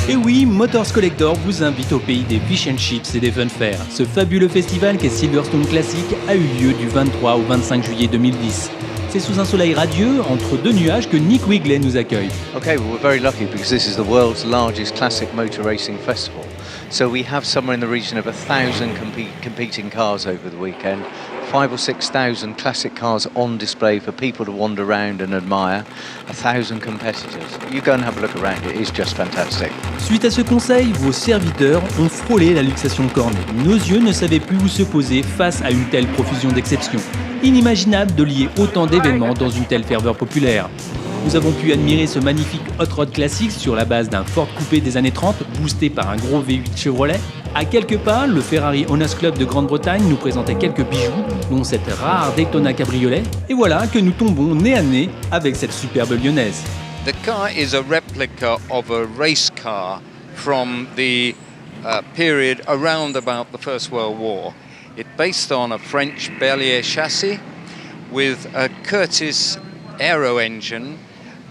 Et oui, Motors Collector vous invite au pays des fish and chips et des fun fairs. Ce fabuleux festival qu'est Silverstone Classic a eu lieu du 23 au 25 juillet 2010. C'est sous un soleil radieux, entre deux nuages, que Nick Wigley nous accueille. Okay, well, we're very lucky because this is the world's largest classic motor racing festival. So we have somewhere in the region of 1,000 competing cars over the weekend. 5,000 or 6,000 classic cars on display for people to wander around and admire. 1,000 competitors. You go and have a look around, it is just fantastic. Suite à ce conseil, vos serviteurs ont frôlé la luxation cornée. Nos yeux ne savaient plus où se poser face à une telle profusion d'exceptions. Inimaginable de lier autant d'événements dans une telle ferveur populaire. Nous avons pu admirer ce magnifique hot rod classique sur la base d'un Ford coupé des années 30, boosté par un gros V8 Chevrolet. À quelques pas, le Ferrari Owners Club de Grande-Bretagne nous présentait quelques bijoux, dont cette rare Daytona cabriolet. Et voilà que nous tombons nez à nez avec cette superbe lyonnaise. The car is a replica of a race car from the period around about the First World War. It's based on a French Berlier chassis with a Curtiss aero engine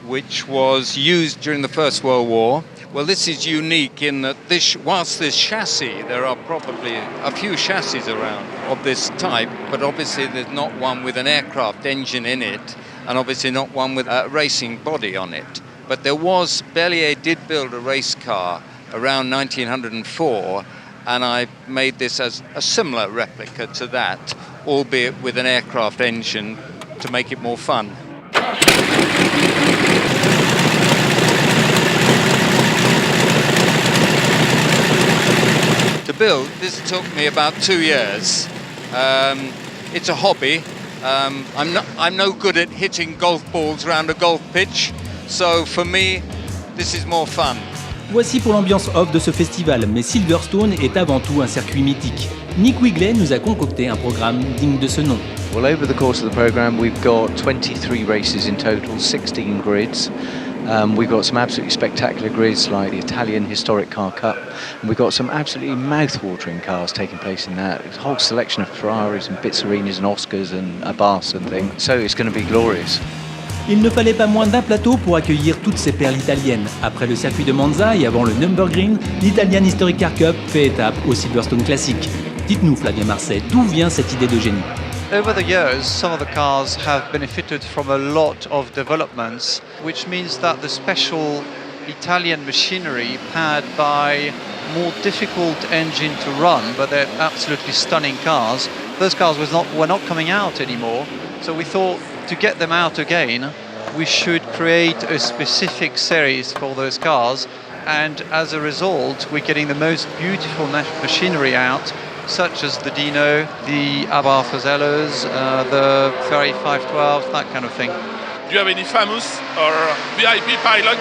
which was used during the First World War. Well, this is unique in that whilst this chassis, there are probably a few chassis around of this type, but obviously there's not one with an aircraft engine in it, and obviously not one with a racing body on it. But Berlier did build a race car around 1904, and I made this as a similar replica to that, albeit with an aircraft engine to make it more fun. To build, this took me about 2 years. It's a hobby. I'm no good at hitting golf balls around a golf pitch, so for me, this is more fun. Voici pour l'ambiance off de ce festival, mais Silverstone est avant tout un circuit mythique. Nick Wigley nous a concocté un programme digne de ce nom. Well, over the course of the programme, we've got 23 races in total, 16 grids. We've got some absolutely spectacular grids like the Italian Historic Car Cup, and we've got some absolutely mouth-watering cars taking place in that. It's a whole selection of Ferraris and Pizzerinas and Oscars and Abarths and things, so it's going to be glorious. Il ne fallait pas moins d'un plateau pour accueillir toutes ces perles italiennes. Après le circuit de Monza et avant le Nürburgring, l'Italian Historic Car Cup fait étape au Silverstone Classic. Dites-nous, Flavien Marseille, d'où vient cette idée de génie? Over the years, some of the cars have benefited from a lot of developments, which means that the special Italian machinery powered by more difficult engine to run, but they're absolutely stunning cars. Those cars were not coming out anymore, so we thought to get them out again, we should create a specific series for those cars, and as a result, we're getting the most beautiful machinery out, such as the Dino, the Abarth Fazellas, the Ferrari 512s, that kind of thing. Do you have any famous or VIP pilot?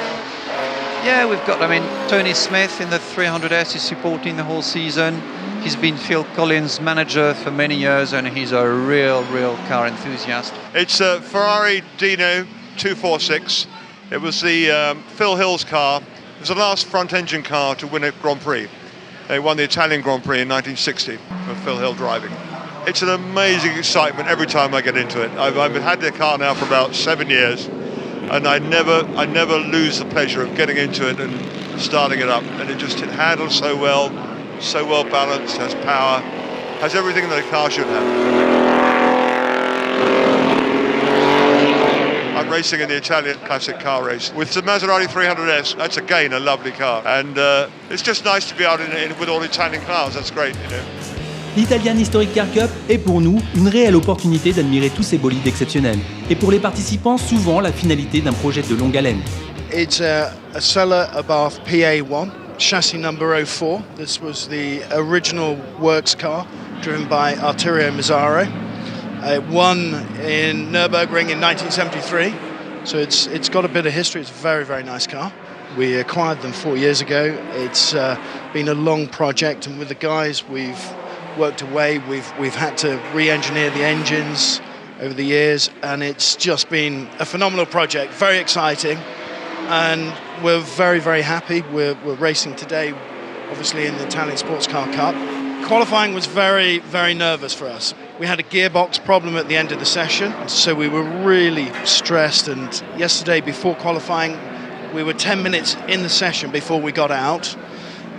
Yeah, we've got, Tony Smith in the 300S is supporting the whole season. He's been Phil Collins' manager for many years, and he's a real car enthusiast. It's a Ferrari Dino 246. It was the Phil Hill's car. It was the last front-engine car to win a Grand Prix. They won the Italian Grand Prix in 1960 with Phil Hill driving. It's an amazing excitement every time I get into it. I've had the car now for about 7 years, and I never lose the pleasure of getting into it and starting it up. And it handles so well balanced, has power, has everything that a car should have. I'm racing in the Italian classic car race with the Maserati 300S. That's again a lovely car, and it's just nice to be out with all Italian cars. That's great, you know. L'Italian Historic Car Cup est pour nous une réelle opportunité d'admirer tous ces bolides exceptionnels. Et pour les participants, souvent la finalité d'un projet de longue haleine. It's a Sella Abarth PA1, chassis number 04. This was the original works car driven by Arturio Mazzaro. It won in Nürburgring in 1973, so it's got a bit of history. It's a very nice car. We acquired them 4 years ago. It's been a long project, and with the guys we've worked away. We've had to re-engineer the engines over the years, and it's just been a phenomenal project, very exciting, and we're very happy. We're racing today, obviously in the Italian Sports Car Cup. Qualifying was very nervous for us. We had a gearbox problem at the end of the session, so we were really stressed, and yesterday before qualifying We were 10 minutes in the session before we got out,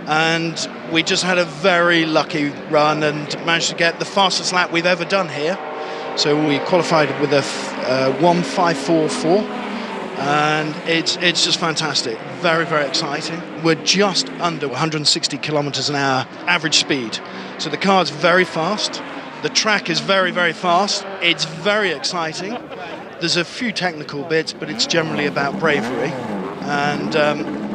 and we just had a very lucky run and managed to get the fastest lap we've ever done here. So we qualified with a 1:5:44, and it's just fantastic. Very, very exciting. We're just under 160 kilometers an hour average speed. So the car's very fast. The track is very, very fast. It's very exciting. There's a few technical bits, but it's generally about bravery. And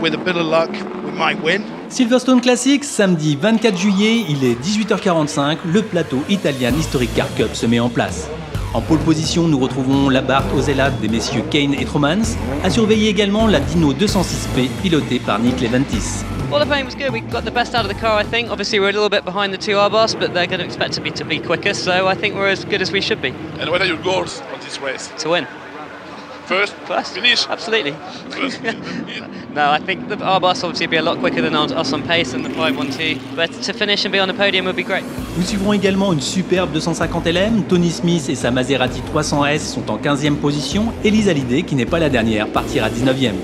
with a bit of luck, we might win. Silverstone Classics, samedi 24 juillet, il est 18h45, le plateau Italian Historic Car Cup se met en place. En pole position, nous retrouvons la Bart aux ailates des messieurs Kane et Tromans. À surveiller également la Dino 206P, pilotée par Nick Leventis. Well, the playing was good. We got the best out of the car, I think. Obviously, we're a little bit behind the two R-Bars, but they're going to expect to be quicker, so I think we're as good as we should be. And what are your goals on this race? To win. First, finish? Absolutely. First, No, I think the R-Bus obviously be a lot quicker than us on pace and the 512, but to finish and be on the podium would be great. Nous suivrons également une superbe 250 LM. Tony Smith et sa Maserati 300S sont en 15e position. Et Lisa Hallyday, qui n'est pas la dernière, partira 19e.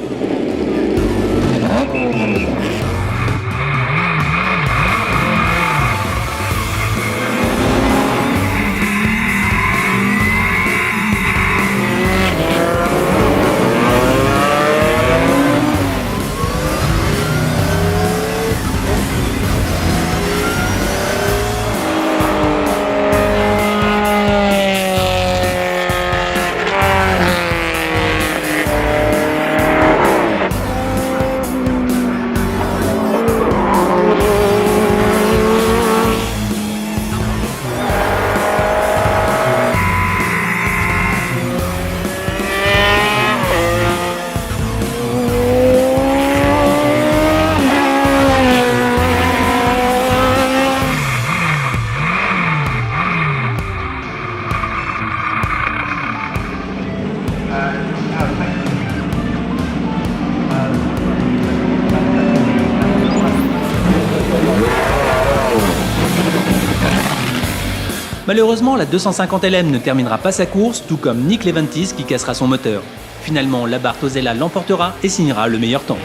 Malheureusement, la 250 LM ne terminera pas sa course, tout comme Nick Leventis qui cassera son moteur. Finalement, la Bart Ozella l'emportera et signera le meilleur temps.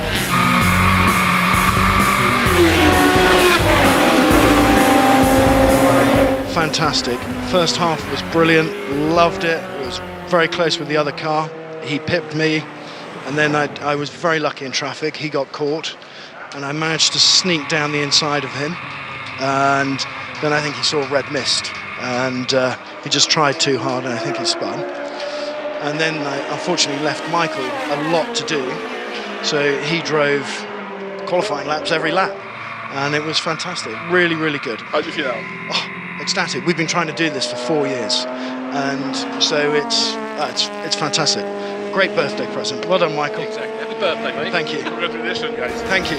Fantastic. First half was brilliant. Loved it. It was very close with the other car. He pipped me, and then I was very lucky in traffic. He got caught, and I managed to sneak down the inside of him. And then I think he saw red mist, and he just tried too hard, and I think he spun. And then I unfortunately left Michael a lot to do, so he drove qualifying laps every lap, and it was fantastic. Really, really good. How do you feel now? Oh, ecstatic. We've been trying to do this for 4 years, and so it's fantastic. Great birthday present. Well done, Michael. Exactly. Happy birthday, mate. Thank you. Congratulations, guys. Thank you.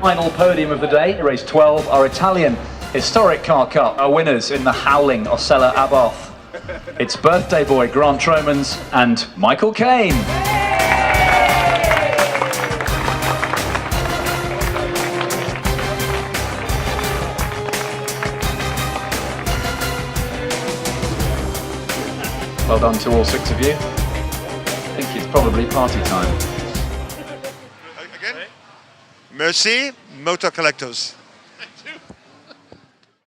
Final podium of the day, race 12, our Italian Historic Car Cup. Our winners in the howling Osella Abarth. It's birthday boy Grant Tromans and Michael Kane. Well done to all 6 of you. I think it's probably party time. Again? Merci, motor collectors.